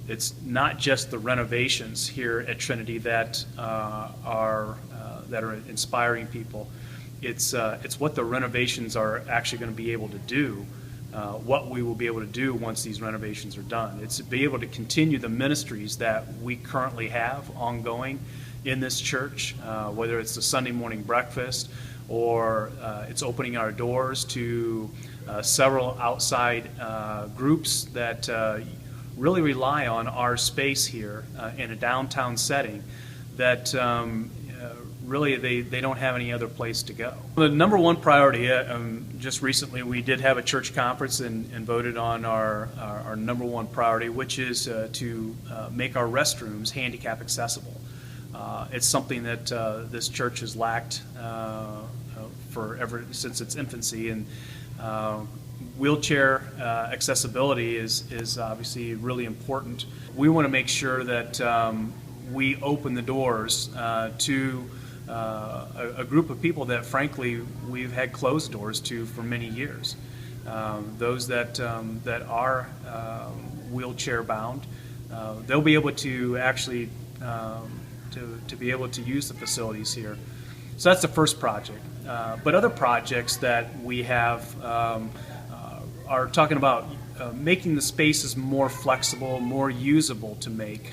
it's not just the renovations here at Trinity that are inspiring people. It's what the renovations are actually going to be able to do, what we will be able to do once these renovations are done. It's to be able to continue the ministries that we currently have ongoing in this church, whether it's the Sunday morning breakfast or it's opening our doors to several outside groups that really rely on our space here in a downtown setting that really they don't have any other place to go. The number one priority, just recently we did have a church conference and voted on our number one priority, which is to make our restrooms handicap accessible. It's something that this church has lacked ever since its infancy, and wheelchair accessibility is obviously really important. We want to make sure that we open the doors to a group of people that frankly we've had closed doors to for many years. Those that are wheelchair bound, they'll be able to actually to be able to use the facilities here. So that's the first project. But other projects that we have are talking about making the spaces more flexible, more usable to make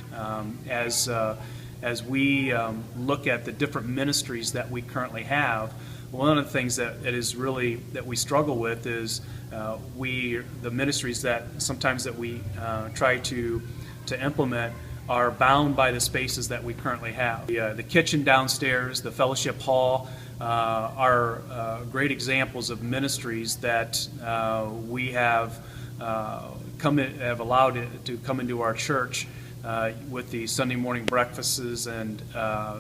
as we look at the different ministries that we currently have. One of the things that we struggle with is the ministries that sometimes that we try to implement are bound by the spaces that we currently have. The kitchen downstairs, the fellowship hall are great examples of ministries that we have allowed it to come into our church with the Sunday morning breakfasts and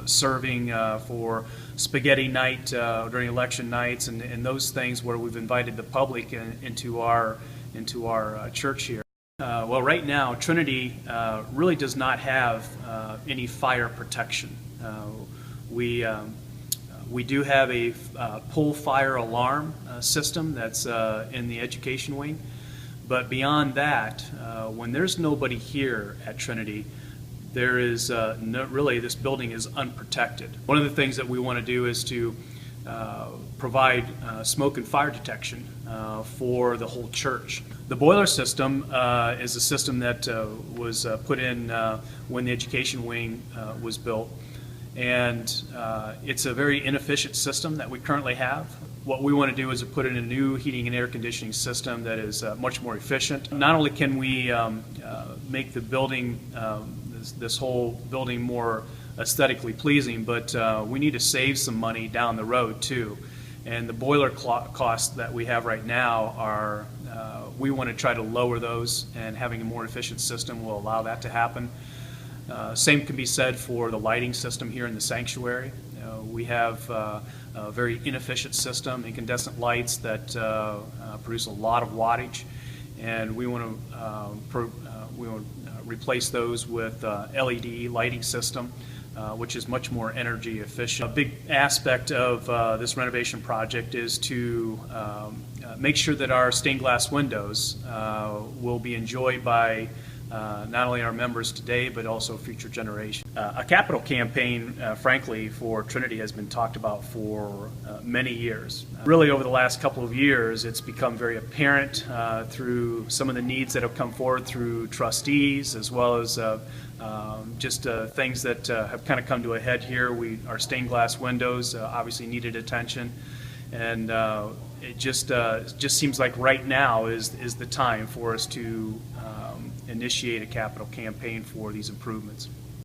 serving for spaghetti night during election nights and those things where we've invited the public into our church here. Well, right now, Trinity really does not have any fire protection. We do have a pull fire alarm system that's in the education wing, but beyond that, when there's nobody here at Trinity, there is really this building is unprotected. One of the things that we want to do is to provide smoke and fire detection for the whole church. The boiler system is a system that was put in when the education wing was built, and it's a very inefficient system that we currently have. What we want to do is to put in a new heating and air conditioning system that is much more efficient. Not only can we make the building, this whole building more aesthetically pleasing, but we need to save some money down the road too. And the boiler costs that we have right now are, we want to try to lower those, and having a more efficient system will allow that to happen. Same can be said for the lighting system here in the sanctuary. We have a very inefficient system, incandescent lights that produce a lot of wattage, and we want to replace those with LED lighting system, which is much more energy efficient. A big aspect of this renovation project is to make sure that our stained glass windows will be enjoyed by not only our members today, but also future generations. A capital campaign, frankly, for Trinity has been talked about for many years. Really, over the last couple of years, it's become very apparent through some of the needs that have come forward through trustees, as well as just things that have kind of come to a head here. Our stained glass windows obviously needed attention, and it just seems like right now is the time for us to initiate a capital campaign for these improvements.